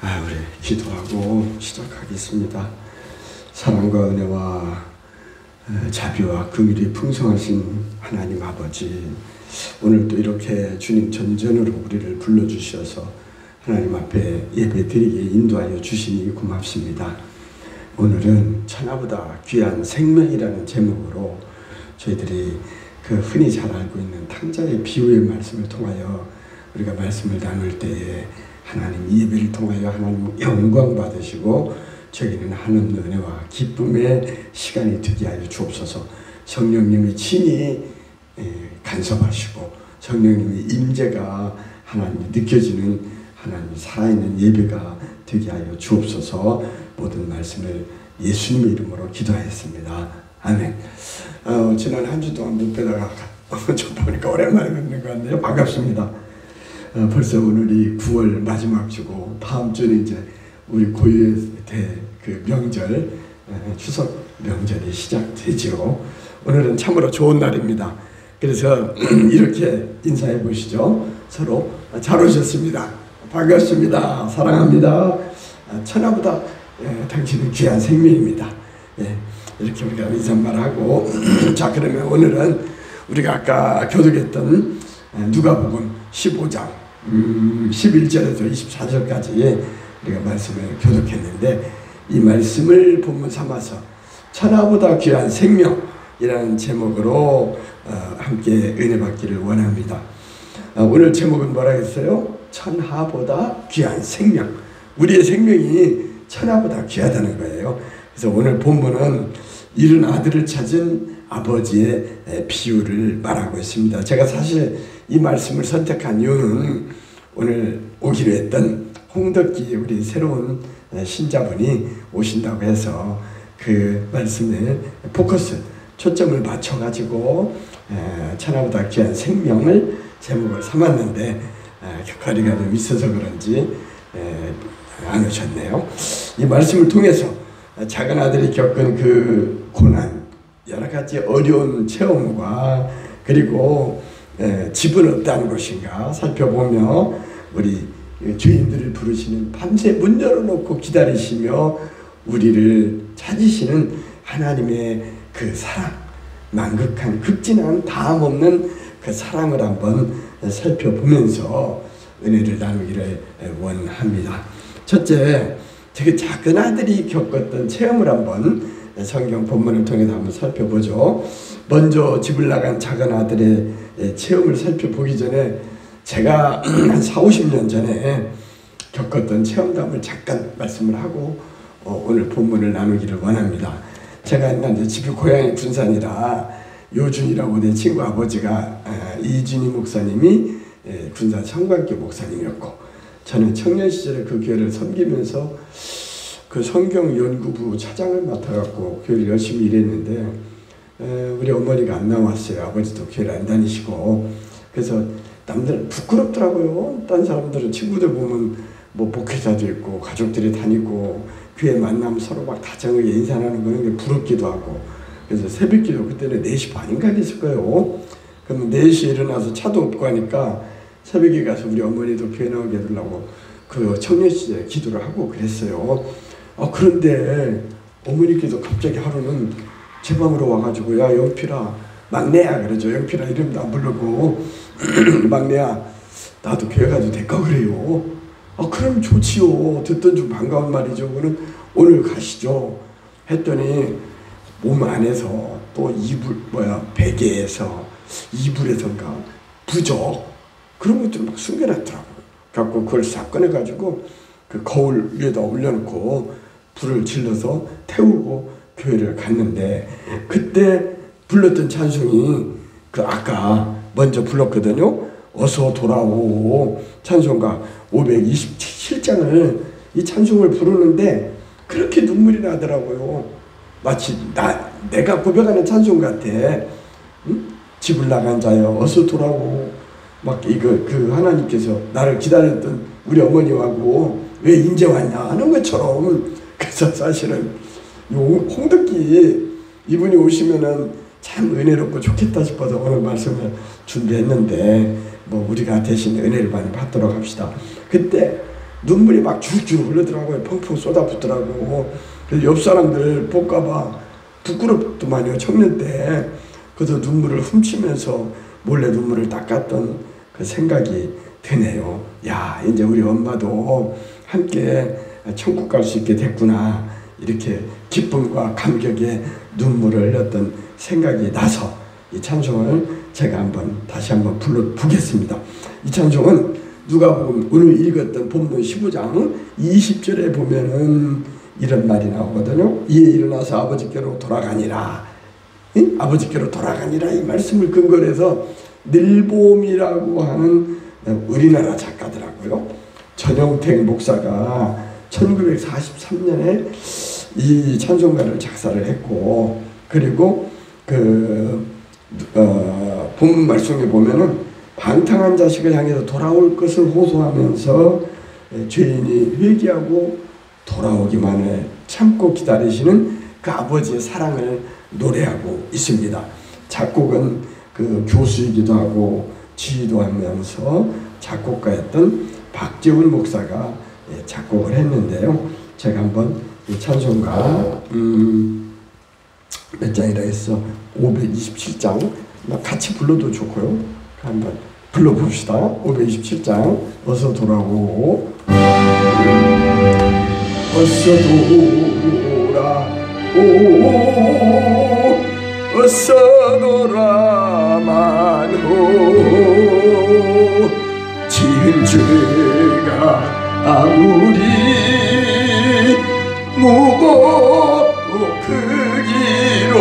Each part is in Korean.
우리 기도하고 시작하겠습니다. 사랑과 은혜와 자비와 긍휼이 풍성하신 하나님 아버지, 오늘도 이렇게 주님 전전으로 우리를 불러주셔서 하나님 앞에 예배드리게 인도하여 주시니 고맙습니다. 오늘은 천하보다 귀한 생명이라는 제목으로 저희들이 흔히 잘 알고 있는 탕자의 비유의 말씀을 통하여 우리가 말씀을 나눌 때에 하나님 예배를 통하여 하나님 영광 받으시고 저희는 하나님의 은혜와 기쁨의 시간이 되게 하여 주옵소서. 성령님이 친히 간섭하시고 성령님의 임재가 하나님이 느껴지는 하나님 살아있는 예배가 되게 하여 주옵소서. 모든 말씀을 예수님의 이름으로 기도하였습니다. 아멘. 지난 한 주 동안 못 뵈다가 좀 보니까 오랜만에 뵙는 것 같네요. 반갑습니다. 벌써 오늘이 9월 마지막 주고 다음 주는 이제 우리 고유의 명절, 추석 명절이 시작되죠. 오늘은 참으로 좋은 날입니다. 그래서 이렇게 인사해 보시죠. 서로 잘 오셨습니다. 반갑습니다. 사랑합니다. 천하보다 당신은 귀한 생명입니다. 이렇게 우리가 인사말하고 자, 그러면 오늘은 우리가 아까 교독했던 누가복음 15장 11절에서 24절까지 우리가 말씀을 교독했는데, 이 말씀을 본문 삼아서 천하보다 귀한 생명이라는 제목으로 함께 은혜 받기를 원합니다. 오늘 제목은 뭐라 했어요? 천하보다 귀한 생명. 우리의 생명이 천하보다 귀하다는 거예요. 그래서 오늘 본문은 이른 아들을 찾은 아버지의 비유를 말하고 있습니다. 제가 사실 이 말씀을 선택한 이유는 오늘 오기로 했던 홍덕기 우리 새로운 신자분이 오신다고 해서 그 말씀에 초점을 맞춰가지고 천하보다 귀한 생명을 제목을 삼았는데 거리가 좀 있어서 그런지 안 오셨네요. 이 말씀을 통해서 작은 아들이 겪은 그 고난, 여러 가지 어려운 체험과 그리고 집은 없다는 것인가 살펴보며 우리 주인들을 부르시는 밤새 문 열어놓고 기다리시며 우리를 찾으시는 하나님의 그 사랑, 만극한 극진한 다음 없는 그 사랑을 한번 살펴보면서 은혜를 나누기를 원합니다. 첫째, 되게 작은 아들이 겪었던 체험을 한번 성경 본문을 통해서 한번 살펴보죠. 먼저 집을 나간 작은 아들의 체험을 살펴보기 전에 제가 한 40-50년 전에 겪었던 체험담을 잠깐 말씀을 하고 오늘 본문을 나누기를 원합니다. 제가 옛날에 집이 고향이 군산이라 요준이라고 내 친구 아버지가 이준희 목사님이 군산 성관교 목사님이었고, 저는 청년 시절에 그 교회를 섬기면서 그 성경 연구부 차장을 맡아갖고 교회를 열심히 일했는데 우리 어머니가 안 나왔어요. 아버지도 교회를 안 다니시고. 그래서 남들 부끄럽더라고요. 딴 사람들은 친구들 보면 뭐 목회자도 있고 가족들이 다니고 교회 만나면 서로 막 다정하게 인사하는 거는 부럽기도 하고. 그래서 새벽기도 그때는 4시 반인가 했을 거예요. 그러면 4시에 일어나서 차도 없고 하니까 새벽에 가서 우리 어머니도 교회 나오게 해주려고 그 청년 시절에 기도를 하고 그랬어요. 그런데 어머니께서 갑자기 하루는 제 방으로 와가지고, 야 영필아, 막내야 그러죠. 영필아 이름도 안 부르고 막내야, 나도 교회 가도 될까 그래요. 그럼 좋지요. 듣던 중 반가운 말이죠. 그는 오늘 가시죠 했더니 몸 안에서 또 베개에서 이불에선가 부적 그런 것들 막 숨겨놨더라고요. 갖고 그걸 싹 꺼내가지고 그 거울 위에다 올려놓고 불을 질러서 태우고 교회를 갔는데, 그때 불렀던 찬송이 그 아까 먼저 불렀거든요. 어서 돌아오 찬송가 527장을 이 찬송을 부르는데 그렇게 눈물이 나더라고요. 마치 내가 고백하는 찬송 같아. 응? 집을 나간 자여 어서 돌아오. 막 그 하나님께서 나를 기다렸던 우리 어머니하고 왜 인제 왔냐 하는 것처럼. 그래서 사실은 홍덕기 이분이 오시면은 참 은혜롭고 좋겠다 싶어서 오늘 말씀을 준비했는데, 뭐 우리가 대신 은혜를 많이 받도록 합시다. 그때 눈물이 막 줄줄 흐르더라고요. 펑펑 쏟아붓더라고. 그래서 옆 사람들 볼까봐 부끄럽더만요. 청년 때. 그래서 눈물을 훔치면서 몰래 눈물을 닦았던 그 생각이 드네요. 야, 이제 우리 엄마도 함께 천국 갈 수 있게 됐구나. 이렇게 기쁨과 감격에 눈물을 흘렸던 생각이 나서 이 찬송을 제가 다시 한번 불러보겠습니다. 이 찬송은 누가복음 오늘 읽었던 본문 15장 20절에 보면은 이런 말이 나오거든요. 이에 일어나서 아버지께로 돌아가니라. 응? 아버지께로 돌아가니라. 이 말씀을 근거로 해서 늘봄이라고 하는 우리나라 작가더라고요. 전영택 목사가 1943년에 이 찬송가를 작사를 했고, 그리고 본문 말씀에 보면은 방탕한 자식을 향해서 돌아올 것을 호소하면서 죄인이 회개하고 돌아오기만을 참고 기다리시는 그 아버지의 사랑을 노래하고 있습니다. 작곡은 그 교수이기도 하고 지휘도 하면서 작곡가였던 박재훈 목사가 작곡을 했는데요. 제가 한번 이 찬송가 몇 장이라 했어? 527장. 같이 불러도 좋고요. 한번 불러봅시다. 527장. 어서 돌아오. 어서 돌아오. 어서 돌아만호. 지은 죄가 아무리 크기로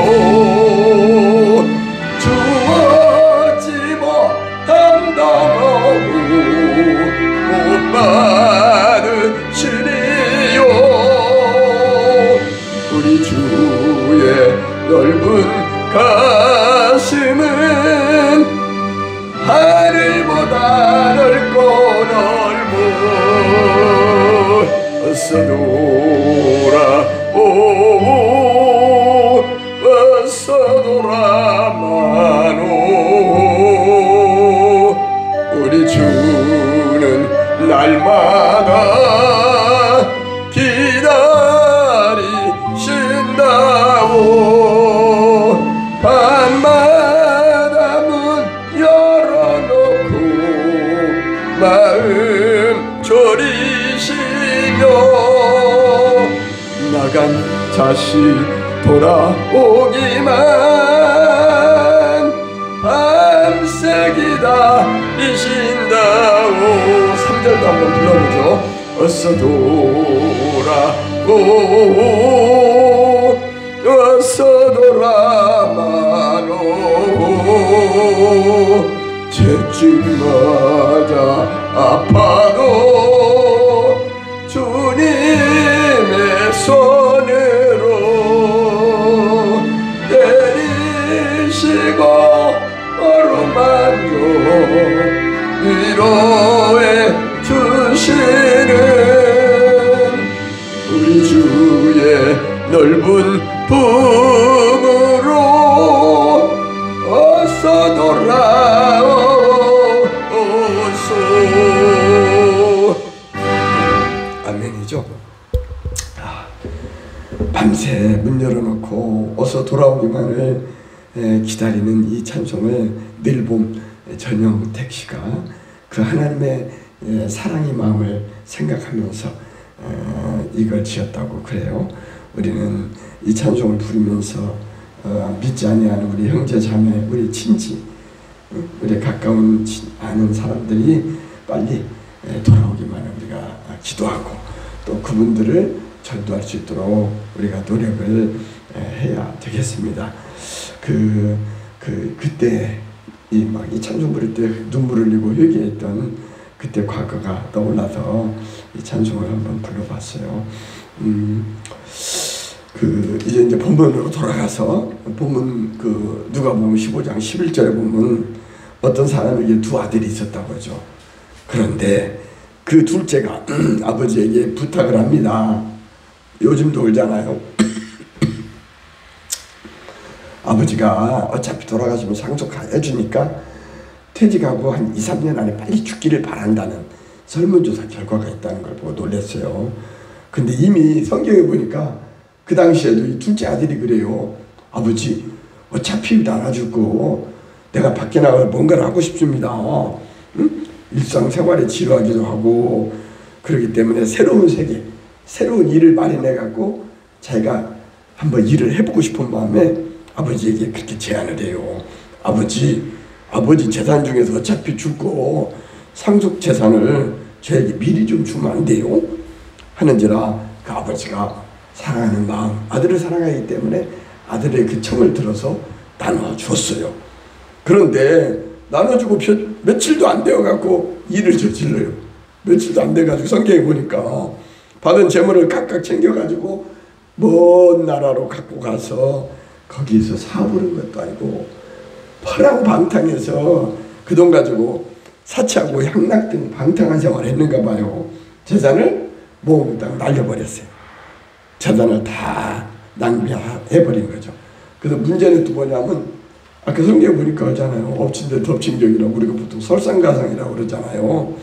주어지 못한다고 못 받으시리요. 우리 주의 넓은 가슴은 하늘보다 넓고 넓어. 어서 돌아오. 어서 돌아마노. 우리 주는 날마다 기다리신다오. 밤마다 문 열어놓고 마음 졸이시며 나간 자식 돌아오기만 밤새 기다리신다오. 3절도 한번 불러보죠. 어서 돌아오. 어서 돌아마노. 죄짐마다 아파도 주님의 손으로 내리시고 어루만져 위로해 주시는 우리 주의 넓은 품으로 어서 돌아오소. 아멘이죠. 밤새 문 열어놓고 어서 돌아오기만을 기다리는 이 찬송을 늘봄 전영택 씨가 그 하나님의 사랑의 마음을 생각하면서 이걸 지었다고 그래요. 우리는 이 찬송을 부르면서 믿지 아니하는 우리 형제 자매, 우리 친지, 우리 가까운 아는 사람들이 빨리 돌아오기만을 우리가 기도하고 또 그분들을 전도할 수 있도록 우리가 노력을 해야 되겠습니다. 그때 이 찬송 부를 때 눈물 흘리고 회개했던 그때 과거가 떠올라서 이 찬송을 한번 불러봤어요. 이제 본문으로 돌아가서 본문 누가복음 15장 11절에 보면 어떤 사람에게 두 아들이 있었다고 하죠. 그런데 그 둘째가 아버지에게 부탁을 합니다. 요즘도 그러잖아요. 아버지가 어차피 돌아가시면 상속해주니까 퇴직하고 한 2, 3년 안에 빨리 죽기를 바란다는 설문조사 결과가 있다는 걸 보고 받았어요. 근데 이미 성경에 보니까 그 당시에도 이 둘째 아들이 그래요. 아버지, 어차피 나눠줄 거 내가 밖에 나가서 뭔가를 하고 싶습니다. 응? 일상생활에 지루하기도 하고 그렇기 때문에 새로운 세계, 새로운 일을 마련해 갖고 자기가 한번 일을 해보고 싶은 마음에 아버지에게 그렇게 제안을 해요. 아버지 재산 중에서 어차피 줄 거 상속 재산을 저에게 미리 좀 주면 안 돼요? 하는지라 그 아버지가 사랑하는 마음, 아들을 사랑하기 때문에 아들의 그 청을 들어서 나눠줬어요. 그런데 나눠주고 며칠도 안 되어갖고 일을 저질러요. 며칠도 안 돼가지고 성경에 보니까 받은 재물을 각각 챙겨가지고 먼 나라로 갖고 가서 거기에서 사부른 것도 아니고 파랑방탕해서 그 돈 가지고 사치하고 향락 등 방탕한 생활을 했는가 봐요. 재산을 모으고 딱 날려버렸어요. 재산을 다 낭비해버린 거죠. 그래서 문제는 또 뭐냐면 아까 성경에 보니까 하잖아요. 엎친 데 덮친 격이라고 우리가 보통 설상가상이라고 그러잖아요.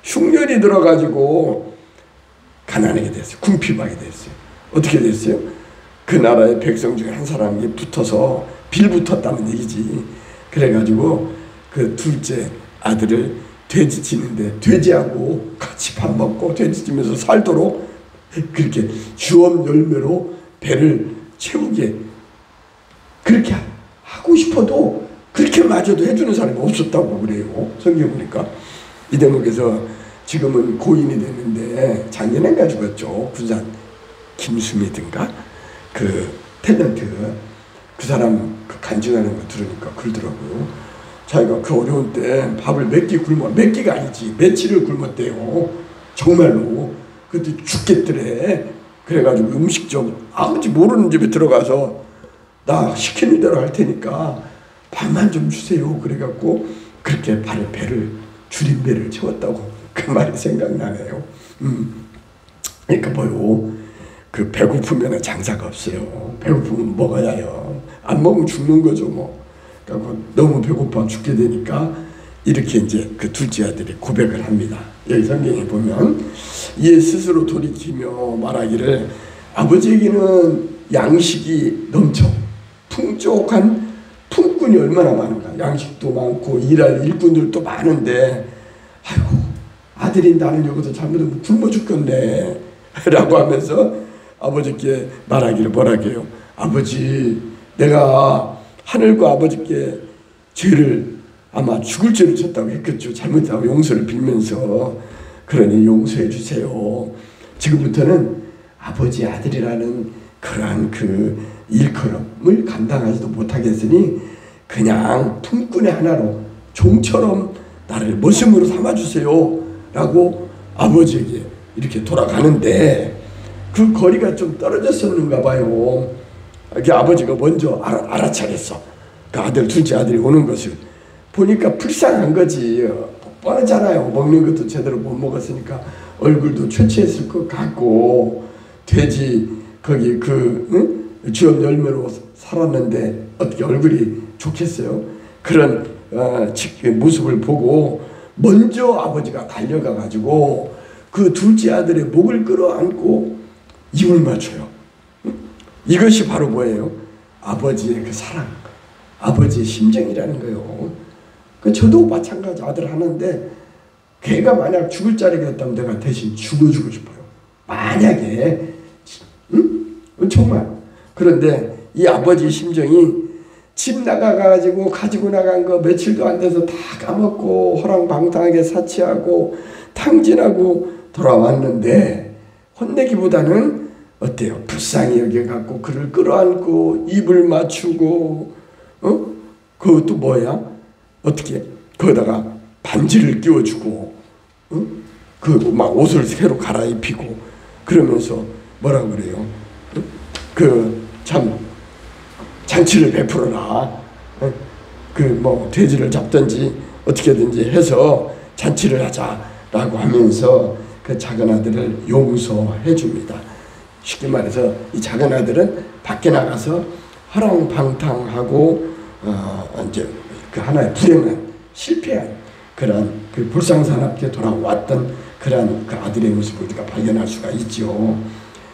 흉년이 들어가지고 가난하게 됐어요. 궁핍하게 됐어요. 어떻게 됐어요? 그 나라의 백성 중에 한 사람이 붙어서 빌붙었다는 얘기지. 그래가지고 그 둘째 아들을 돼지 치는데 돼지하고 같이 밥 먹고 돼지 치면서 살도록 그렇게 주업 열매로 배를 채우게 그렇게 하고 싶어도 그렇게 마저도 해주는 사람이 없었다고 그래요. 성경 보니까 이 대목에서 지금은 고인이 됐는데 작년엔가 죽었죠. 군산 김수미든가 그 탤런트 그 사람 그 간증하는 거 들으니까 그러더라고요. 자기가 그 어려운 때 밥을 몇 끼가 아니지 며칠을 굶었대요. 정말로. 그때 죽겠더래. 그래가지고 음식 좀 아무지 모르는 집에 들어가서 나 시키는 대로 할 테니까 밥만 좀 주세요. 그래갖고 그렇게 배를 줄인 배를 채웠다고 그 말이 생각나네요. 그러니까 뭐요. 그 배고프면 장사가 없어요. 배고프면 먹어야 해요. 안 먹으면 죽는 거죠 뭐. 그러니까 너무 배고파 죽게 되니까 이렇게 이제 그 둘째 아들이 고백을 합니다. 여기 성경에 보면 이에 스스로 돌이키며 말하기를 아버지에게는 양식이 넘쳐 풍족한 품꾼이 얼마나 많은가. 양식도 많고 일할 일꾼들도 많은데 아이고 아들이 나는 여기서 잘못하면 굶어 죽겠네 라고 하면서 아버지께 말하기를 뭐라고 해요. 아버지 내가 하늘과 아버지께 죄를 아마 죽을 죄를 졌다고 했겠죠. 잘못하고 용서를 빌면서 그러니 용서해 주세요. 지금부터는 아버지 아들이라는 그러한 그 일컬음을 감당하지도 못하겠으니 그냥 품꾼의 하나로 종처럼 나를 머슴으로 삼아주세요 라고 아버지에게 이렇게 돌아가는데 그 거리가 좀 떨어졌었는가 봐요. 그 아버지가 먼저 알아차렸어. 그 둘째 아들이 오는 것을 보니까 불쌍한 거지. 뻔하잖아요. 먹는 것도 제대로 못 먹었으니까 얼굴도 초췌했을 것 같고 돼지 거기 주업 열매로 살았는데 어떻게 얼굴이 좋겠어요? 그런 모습을 보고 먼저 아버지가 달려가 가지고 그 둘째 아들의 목을 끌어안고 입을 맞춰요. 이것이 바로 뭐예요? 아버지의 그 사랑, 아버지의 심정이라는 거예요. 저도 마찬가지 아들 하는데 걔가 만약 죽을 자리였다면 내가 대신 죽어주고 싶어요. 만약에 정말. 그런데 이 아버지의 심정이 집 나가가지고 가지고 나간 거 며칠도 안 돼서 다 까먹고 호랑방탕하게 사치하고 탕진하고 돌아왔는데 혼내기보다는 어때요? 불쌍히 여겨갖고 그를 끌어안고 입을 맞추고 그것도 뭐야? 어떻게 거기다가 반지를 끼워주고 그 막 옷을 새로 갈아입히고 그러면서 뭐라 그래요? 그 참 잔치를 베풀어라. 그 뭐 돼지를 잡든지 어떻게든지 해서 잔치를 하자라고 하면서 그 작은 아들을 용서해 줍니다. 쉽게 말해서 이 작은 아들은 밖에 나가서 허랑방탕하고 이제 그 하나의 불행한 실패한 그런 그 불상사납게 돌아왔던 그러한 그 아들의 모습을 우리가 발견할 수가 있죠.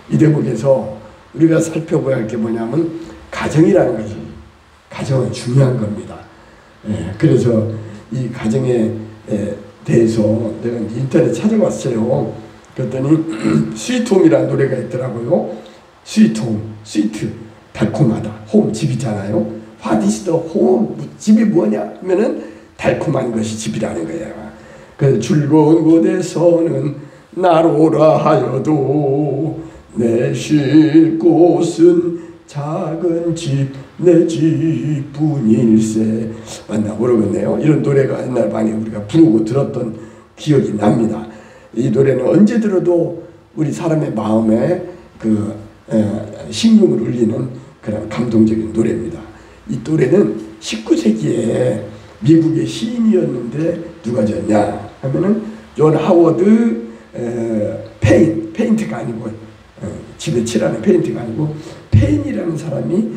이 대목에서 우리가 살펴봐야 할 게 뭐냐면 가정이라는 것이, 가정은 중요한 겁니다. 그래서 이 가정에 대해서 내가 인터넷 찾아봤어요. 그랬더니 스위트홈이라는 노래가 있더라고요. 스위트홈, 스위트, 달콤하다. 홈, 집이잖아요. What is the home? 집이 뭐냐 하면은 달콤한 것이 집이라는 거예요. 그 즐거운 곳에서는 날 오라 하여도 내 쉴 곳은 작은 집, 내 집뿐일세. 맞나 모르겠네요. 이런 노래가 옛날 많이 우리가 부르고 들었던 기억이 납니다. 이 노래는 언제 들어도 우리 사람의 마음에 그 심금을 울리는 그런 감동적인 노래입니다. 이 노래는 19세기에 미국의 시인이었는데 누가 지었냐 하면은 존 하워드 페인트가 아니고 집에 칠하는 페인트가 아니고 페인이라는 사람이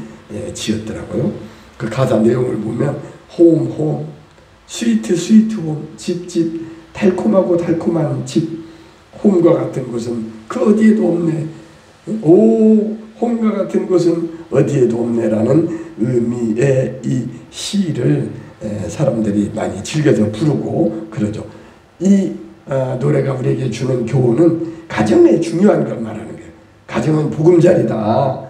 지었더라고요. 그 가사 내용을 보면 홈, 스위트 홈, 집, 달콤하고 달콤한 집, 홈과 같은 곳은 그 어디에도 없네. 오, 홈과 같은 곳은 어디에도 없네라는 의미의 이 시를 사람들이 많이 즐겨서 부르고 그러죠. 이 노래가 우리에게 주는 교훈은 가정의 중요한 걸 말하는 거예요. 가정은 보금자리다.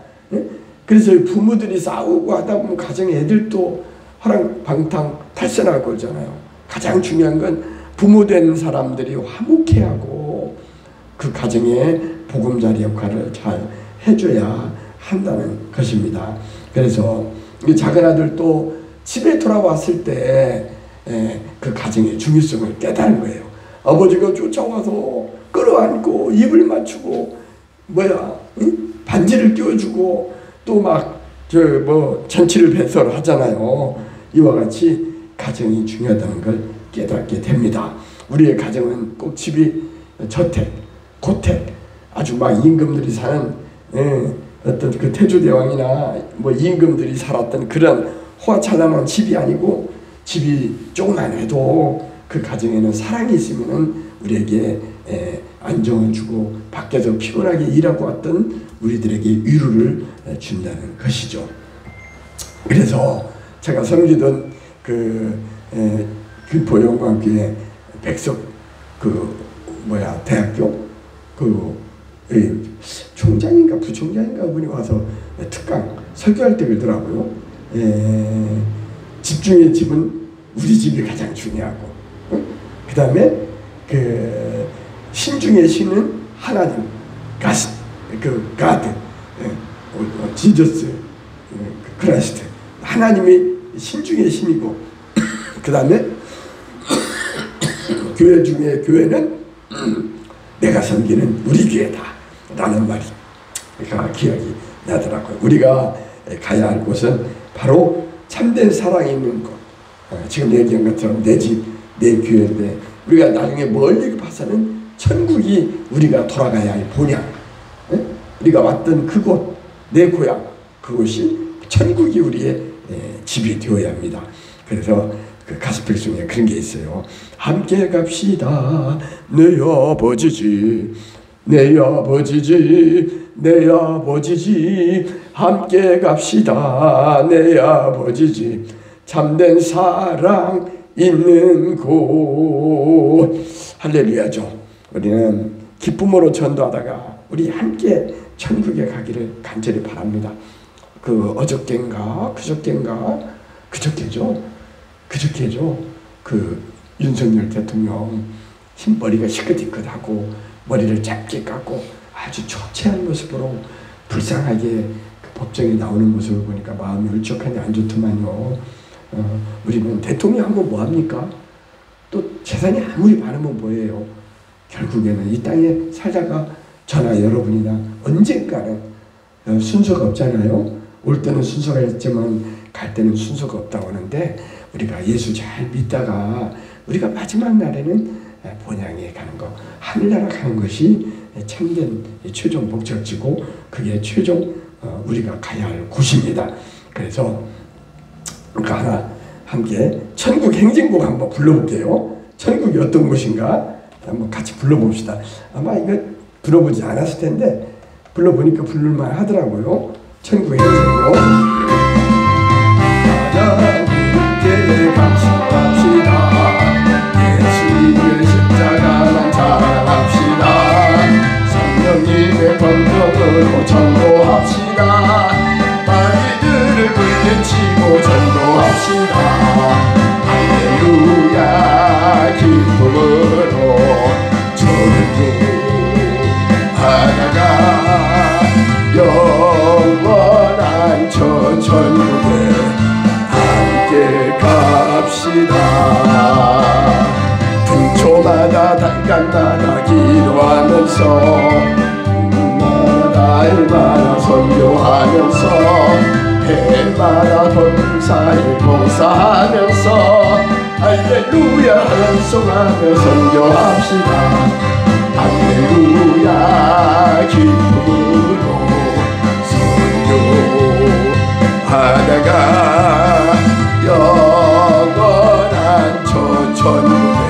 그래서 부모들이 싸우고 하다 보면 가정의 애들도 화랑방탕 탈선할 거잖아요. 가장 중요한 건 부모된 사람들이 화목해 하고 그 가정의 보금자리 역할을 잘 해줘야 한다는 것입니다. 그래서 이 작은 아들도 집에 돌아왔을 때 그 가정의 중요성을 깨달은 거예요. 아버지가 쫓아와서 끌어안고 입을 맞추고 반지를 끼워주고 또 막 잔치를 배설하잖아요. 이와 같이 가정이 중요하다는 걸 깨닫게 됩니다. 우리의 가정은 꼭 집이 저택, 고택, 아주 막 임금들이 사는 어떤 그 태조대왕이나 임금들이 살았던 그런 호화찬란한 집이 아니고 집이 조금만 해도 그 가정에는 사랑이 있으면은 우리에게 안정을 주고 밖에서 피곤하게 일하고 왔던 우리들에게 위로를 준다는 것이죠. 그래서 제가 섬기던 김포영광교회 백석 대학교 총장인가 부총장인가 분이 와서 특강 설교할 때 그러더라고요. 집중의 집은 우리 집이 가장 중요하고, 그 다음에 신중의 신은 하나님, 가드, 지저스, 크라이스트, 하나님이 신중의 신이고, 그 다음에 교회 중에 교회는 내가 섬기는 우리 교회다 라는 말이 기억이 나더라고요. 우리가 가야 할 곳은 바로 참된 사랑이 있는 곳, 지금 얘기한 것처럼 내 집, 내 교회인데 우리가 나중에 멀리 봐서는 천국이 우리가 돌아가야 할 본향, 우리가 왔던 그곳, 내 고향, 그곳이 천국이 우리의 집이 되어야 합니다. 그래서 그 가스펠 중에 그런 게 있어요. 함께 갑시다 내 아버지 집, 내 아버지 집, 내 아버지 집, 함께 갑시다 내 아버지 집, 참된 사랑 있는 곳. 할렐루야죠. 우리는 기쁨으로 전도하다가 우리 함께 천국에 가기를 간절히 바랍니다. 그저께죠. 그 윤석열 대통령 흰머리가 시끗시끗하고 머리를 짧게 깎고 아주 초췌한 모습으로 불쌍하게 그 법정에 나오는 모습을 보니까 마음이 울적하니 안 좋더만요. 우리는 대통령 하면 뭐합니까? 또 재산이 아무리 많으면 뭐예요? 결국에는 이 땅에 살다가 저나 여러분이나 언젠가는 순서가 없잖아요. 올 때는 순서가 있지만 갈 때는 순서가 없다고 하는데 우리가 예수 잘 믿다가 우리가 마지막 날에는 본향에 가는 것, 하늘나라 가는 것이 참된 최종 목적지고 그게 최종 우리가 가야 할 곳입니다. 그래서 하나 함께 천국 행진곡 한번 불러볼게요. 천국이 어떤 곳인가 한번 같이 불러봅시다. 아마 이거 불러보지 않았을 텐데 불러보니까 부를만 하더라고요. 천국의 행진곡. 하나님께 감사합시다. 예수의 십자가만 자랑합시다. 성령님의 권능으로 전도합시다. 마귀들을 물리치고 전도합시다. 할렐루야 기쁨으로 전도하다가 영원한 저 천국에 함께 갑시다. 분초마다 달간마다 기도하면서 날마다 선교하면서 해마다 범사에 봉사하면서 할렐루야 찬송하며 선교합시다. 할렐루야 기쁨으로 선교하다가 영원한 저 천국에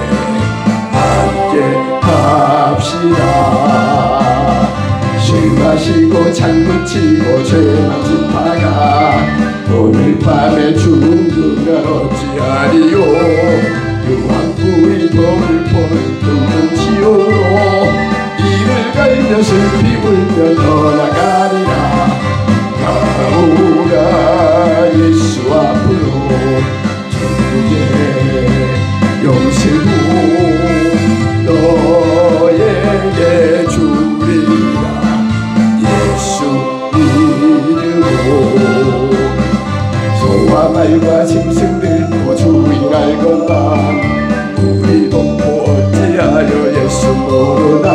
함께 갑시다. 술 마시고 장구치고 죄만 짓다가 오늘 밤에 죽으면 어찌하리요. 유황불이 돌포를 뚫는 지옥으로 이를 갈며 슬피 울며 떠나가리라. 나오라 예수 앞으로 천국의 영생도 너에게 주리라. 예수 이름으로 소와 말과 짐승들도 주인 알건만 우리 동포 어찌하여 예수 모르나.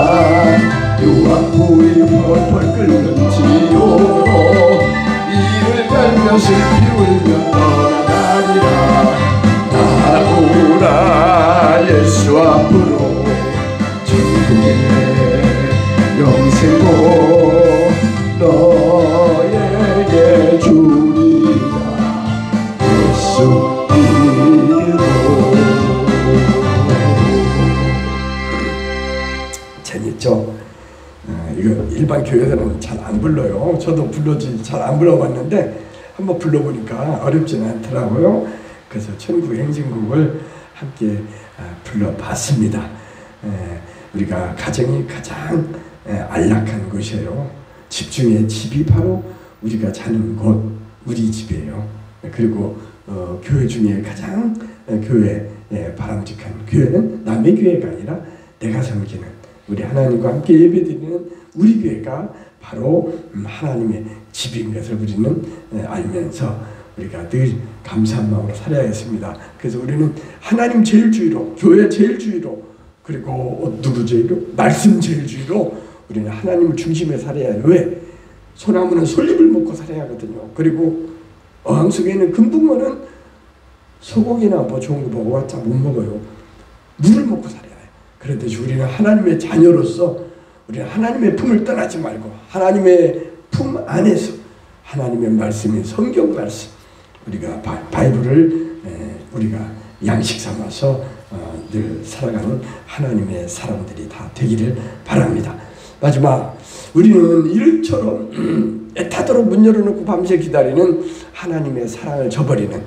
유황불이 펄펄 끓는 지옥으로 이를 갈며 슬피 울며 떠나가리라. 나오라 예수 앞으로 천국의 영생도 너에게 주리라. 예수 이름으로. 재밌죠? 이거 일반 교회에서는 잘 안 불러요. 저도 잘 안 불러봤는데 한번 불러보니까 어렵지는 않더라고요. 그래서 천국의 행진곡을 함께 불러봤습니다. 우리가 가정이 가장 안락한 곳이에요. 집 중에 집이 바로 우리가 사는 곳, 우리 집이에요. 그리고 교회 중에 가장 교회에 바람직한 교회는 남의 교회가 아니라 내가 섬기는 우리 하나님과 함께 예배드리는 우리 교회가 바로 하나님의 집인 것을 우리는 알면서 우리가 늘 감사한 마음으로 살아야겠습니다. 그래서 우리는 하나님 제일주의로, 교회 제일주의로, 그리고 누구 제일로? 말씀 제일주의로 우리는 하나님을 중심에 살아야 해요. 왜? 소나무는 솔잎을 먹고 살아야 하거든요. 그리고 어항 속에 있는 금붕어는 소고기나 뭐 좋은 거 먹어봤자 못 먹어요. 물을 먹고 살아야 해요. 그런데 우리는 하나님의 자녀로서 우리는 하나님의 품을 떠나지 말고 하나님의 품 안에서 하나님의 말씀인 성경 말씀, 우리가 바이블을 우리가 양식 삼아서 늘 살아가는 하나님의 사람들이 다 되기를 바랍니다. 마지막, 우리는 이처럼 애타도록 문 열어놓고 밤새 기다리는 하나님의 사랑을 저버리는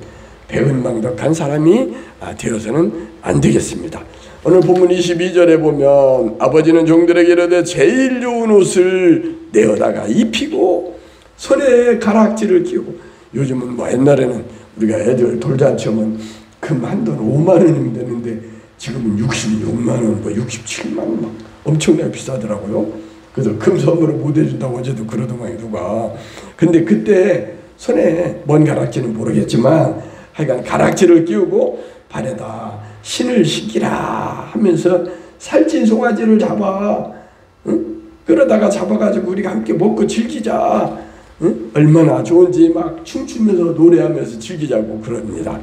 배은망덕한 사람이 되어서는 안 되겠습니다. 오늘 본문 22절에 보면 아버지는 종들에게 이르되 제일 좋은 옷을 내어다가 입히고 손에 가락지를 끼고, 요즘은 뭐 옛날에는 우리가 애들 돌잔치 하면 금 한 돈 5만 원이면 되는데 지금은 66만 원, 뭐 67만 원 막 엄청나게 비싸더라고요. 그래서 금 선물을 못 해준다고 어제도 그러더만 누가. 근데 그때 손에 뭔 가락지는 모르겠지만 하여간 가락지를 끼우고 발에다 신을 신기라 하면서 살찐 송아지를 잡아, 응? 그러다가 잡아가지고 우리가 함께 먹고 즐기자, 응? 얼마나 좋은지 막 춤추면서 노래하면서 즐기자고 그럽니다.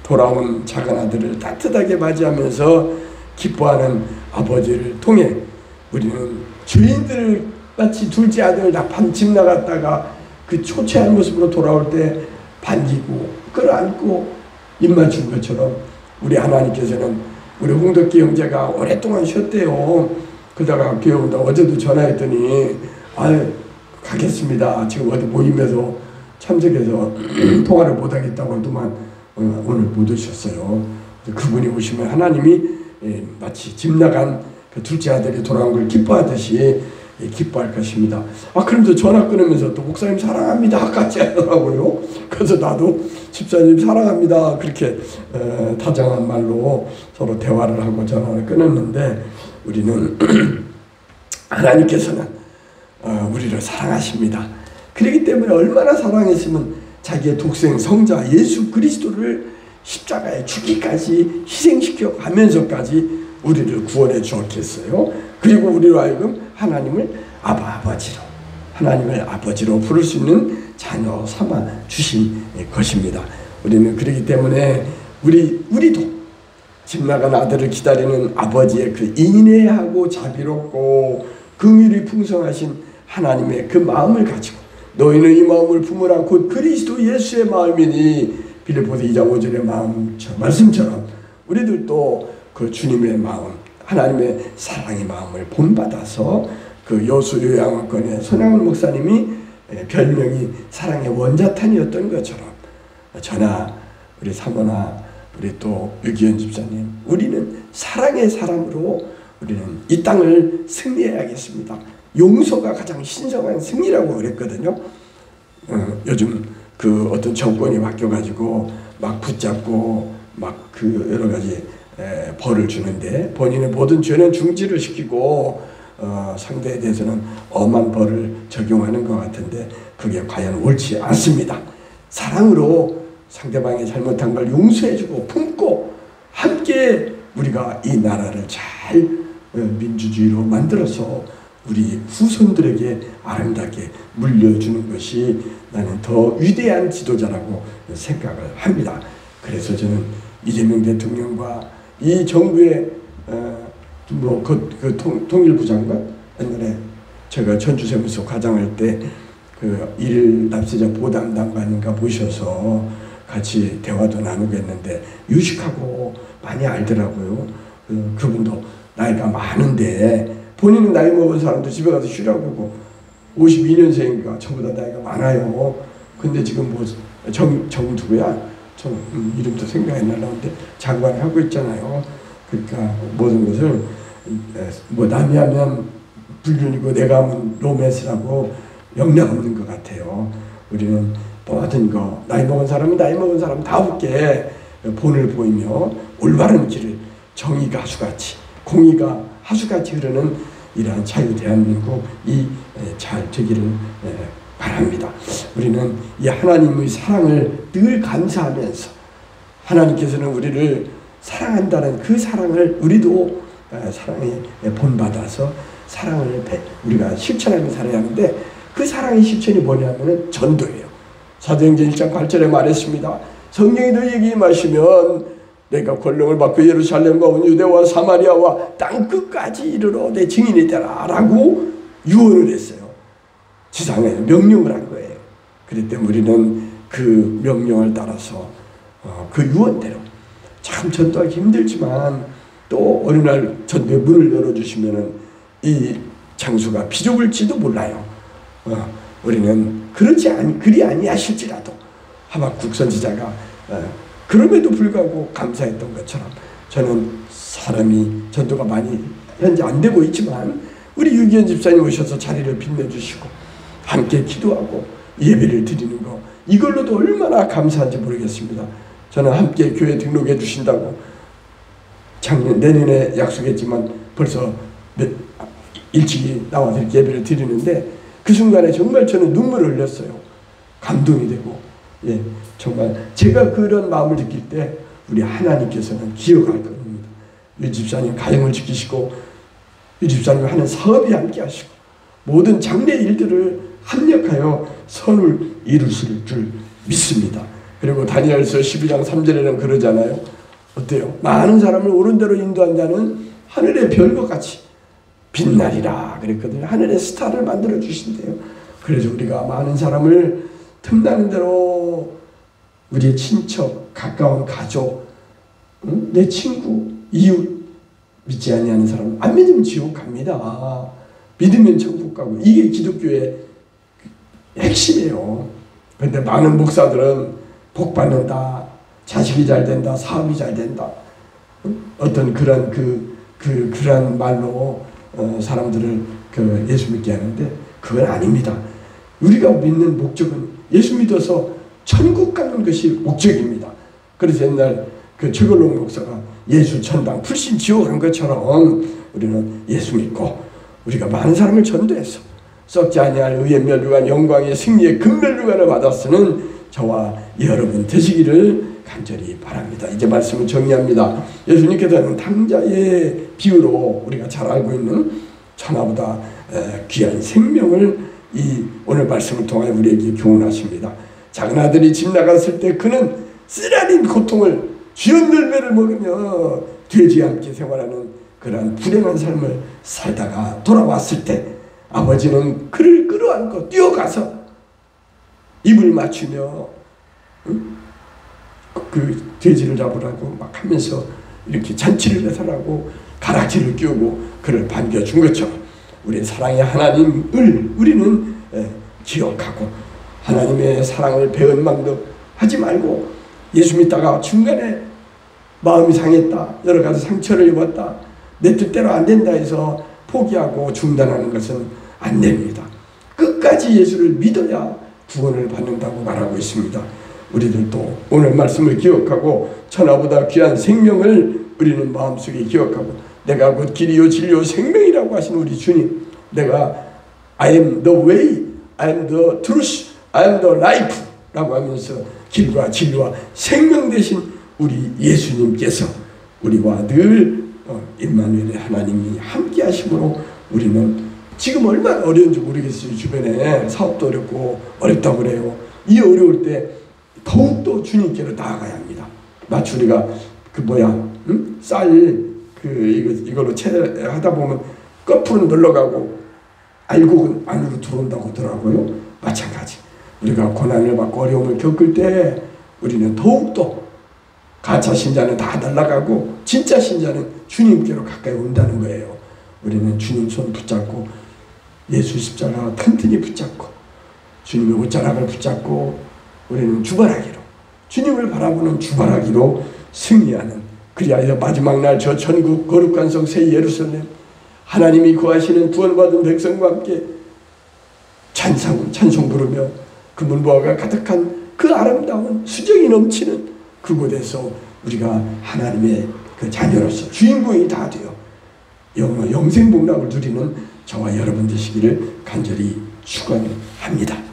돌아온 작은 아들을 따뜻하게 맞이하면서 기뻐하는 아버지를 통해 우리는 주인들 마치 둘째 아들 다 집 나갔다가 그 초췌한 모습으로 돌아올 때 반기고 끌어안고 입맞춘 것처럼 우리 하나님께서는 우리 홍덕기 형제가 오랫동안 쉬었대요. 그러다가 교회 온다. 어제도 전화했더니 가겠습니다. 지금 어디 모임에서 참석해서 통화를 못하겠다고 하더만 오늘 못 오셨어요. 그분이 오시면 하나님이 마치 집 나간 그 둘째 아들이 돌아온 걸 기뻐하듯이 기뻐할 것입니다. 그런데 전화 끊으면서 또 목사님 사랑합니다 같이 하더라고요. 그래서 나도 집사님 사랑합니다 그렇게 다정한 말로 서로 대화를 하고 전화를 끊었는데, 우리는 하나님께서는 우리를 사랑하십니다. 그렇기 때문에 얼마나 사랑했으면 자기의 독생 성자 예수 그리스도를 십자가에 죽기까지 희생시켜 가면서까지 우리를 구원해 주었겠어요. 그리고 우리로 하여금 하나님을 하나님을 아버지로 부를 수 있는 자녀 삼아 주신 것입니다. 우리는 그렇기 때문에 우리도 집 나간 아들을 기다리는 아버지의 그 인내하고 자비롭고 긍휼이 풍성하신 하나님의 그 마음을 가지고, 너희는 이 마음을 품으라 곧 그리스도 예수의 마음이니, 빌립보서 2장 5절의 말씀처럼 우리들도 그 주님의 마음, 하나님의 사랑의 마음을 본받아서 그 여수 요양원권의 손양원 목사님이 별명이 사랑의 원자탄이었던 것처럼, 저나 우리 사모나 우리 또 유기현 집사님, 우리는 사랑의 사람으로 우리는 이 땅을 승리해야겠습니다. 용서가 가장 신성한 승리라고 그랬거든요. 요즘 그 어떤 정권이 바뀌어가지고 막 붙잡고 막 그 여러 가지 벌을 주는데, 본인의 모든 죄는 중지를 시키고 상대에 대해서는 엄한 벌을 적용하는 것 같은데, 그게 과연 옳지 않습니다. 사랑으로 상대방이 잘못한 걸 용서해주고 품고 함께 우리가 이 나라를 잘 민주주의로 만들어서 우리 후손들에게 아름답게 물려주는 것이 나는 더 위대한 지도자라고 생각을 합니다. 그래서 저는 이재명 대통령과 이 정부의 통일부 장관, 옛날에 제가 전주세무서 과장할 때 그 일 납세자 보담당관인가 모셔서 같이 대화도 나누고 했는데 유식하고 많이 알더라고요. 그분도 나이가 많은데, 본인은 나이 먹은 사람도 집에 가서 쉬라고 하고 52년생인가 저보다 나이가 많아요. 근데 지금 뭐 정두야? 이름도 생각이 안 나는데 장관을 하고 있잖아요. 그러니까 모든 것을 뭐 남이 하면 불륜이고 내가 하면 로맨스라고 영락 없는 것 같아요. 우리는 모든 거 나이 먹은 사람은 나이 먹은 사람 다우게 본을 보이며 올바른 길을 정의가 하수같이 공의가 하수같이 흐르는 이러한 자유 대한민국이 잘 되기를 바랍니다. 우리는 이 하나님의 사랑을 늘 감사하면서, 하나님께서는 우리를 사랑한다는 그 사랑을 우리도 사랑에 본받아서 사랑을 우리가 실천하며 살아야 하는데, 그 사랑의 실천이 뭐냐면 전도예요. 사도행전 1장 8절에 말했습니다. 성령이 너희에게 임하시면 내가 권능을 받고 예루살렘과 온 유대와 사마리아와 땅끝까지 이르러 내 증인이 되라 라고 유언을 했어요. 지상에 명령을 한 거예요. 그렇기 때문에 우리는 그 명령을 따라서 그 유언대로, 참 전도하기 힘들지만 또 어느 날 전도의 문을 열어주시면 이 장수가 비좁을지도 몰라요. 우리는 그리 아니하실지라도, 하박국 선지자가 그럼에도 불구하고 감사했던 것처럼, 저는 사람이 전도가 많이 현재 안 되고 있지만 우리 유기현 집사님 오셔서 자리를 빛내주시고 함께 기도하고 예배를 드리는 거, 이걸로도 얼마나 감사한지 모르겠습니다. 저는 함께 교회 등록해 주신다고 내년에 약속했지만 벌써 일찍이 나와서 이렇게 예배를 드리는데, 그 순간에 정말 저는 눈물을 흘렸어요. 감동이 되고, 정말 제가 그런 마음을 느낄 때 우리 하나님께서는 기억할 겁니다. 유 집사님 가정을 지키시고 유 집사님 하는 사업에 함께 하시고 모든 장래 일들을 합력하여 선을 이룰 줄 믿습니다. 그리고 다니엘서 12장 3절에는 그러잖아요. 어때요? 많은 사람을 옳은 대로 인도한 자는 하늘의 별과 같이 빛나리라 그랬거든요. 하늘의 스타를 만들어 주신대요. 그래서 우리가 많은 사람을 틈나는 대로 우리의 친척, 가까운 가족, 내 친구, 이웃 믿지 아니하는 사람 안 믿으면 지옥 갑니다. 믿으면 천국 가고 이게 기독교의 핵심이에요. 그런데 많은 목사들은 복 받는다, 자식이 잘 된다, 사업이 잘 된다, 어떤 그런 말로 사람들을 예수 믿게 하는데 그건 아닙니다. 우리가 믿는 목적은 예수 믿어서 천국 가는 것이 목적입니다. 그래서 옛날 최걸록 목사가 예수 천당 불신 지옥 간 것처럼 우리는 예수 믿고 우리가 많은 사람을 전도해서 썩지 아니할 의의 면류관 영광의 승리의 금면류관을 받았으는 저와 여러분 되시기를 간절히 바랍니다. 이제 말씀을 정리합니다. 예수님께서는 당자의 비유로 우리가 잘 알고 있는 천하보다 귀한 생명을 이 오늘 말씀을 통하여 우리에게 교훈하십니다. 작은 아들이 집 나갔을 때 그는 쓰라린 고통을 쥐어늘매를 먹으며 돼지와 함께 생활하는 그러한 불행한 삶을 살다가 돌아왔을 때 아버지는 그를 끌어안고 뛰어가서 입을 맞추며 그 돼지를 잡으라고 막 하면서 이렇게 잔치를 해서라고 가락지를 끼우고 그를 반겨준 것처럼 우리 사랑의 하나님을 우리는 기억하고 하나님의 사랑을 배은망덕 하지 말고 예수 믿다가 중간에 마음이 상했다, 여러 가지 상처를 입었다, 내 뜻대로 안 된다 해서 포기하고 중단하는 것은 안 됩니다. 끝까지 예수를 믿어야 구원을 받는다고 말하고 있습니다. 우리들도 오늘 말씀을 기억하고 천하보다 귀한 생명을 우리는 마음속에 기억하고 내가 곧 길이요 진리요 생명이라고 하신 우리 주님, 내가 I am the way, I am the truth, I am the life 라고 하면서 길과 진리와 생명 되신 우리 예수님께서 우리와 늘 임마누엘의 하나님이 함께 하심으로 우리는 지금 얼마나 어려운지 모르겠어요. 주변에 사업도 어렵고 어렵다고 그래요. 이 어려울 때 더욱더 주님께로 나아가야 합니다. 마치 우리가 쌀 이걸로 하다 보면 거꾸로 눌러가고 알곡은 안으로 들어온다고 하더라고요. 마찬가지 우리가 고난을 받고 어려움을 겪을 때 우리는 더욱더 가짜 신자는 다 날아가고 진짜 신자는 주님께로 가까이 온다는 거예요. 우리는 주님 손 붙잡고 예수 십자가 튼튼히 붙잡고 주님의 옷자락을 붙잡고 우리는 주발하기로 주님을 바라보는 주발하기로 승리하는, 그리하여 마지막 날 저 천국 거룩한 성 새 예루살렘 하나님이 거하시는 구원받은 백성과 함께 찬송 부르며 그 문보화가 가득한 그 아름다운 수정이 넘치는 그곳에서 우리가 하나님의 그 자녀로서 주인공이 다 되어 영생복락을 누리는 저와 여러분 되시기를 간절히 축원합니다.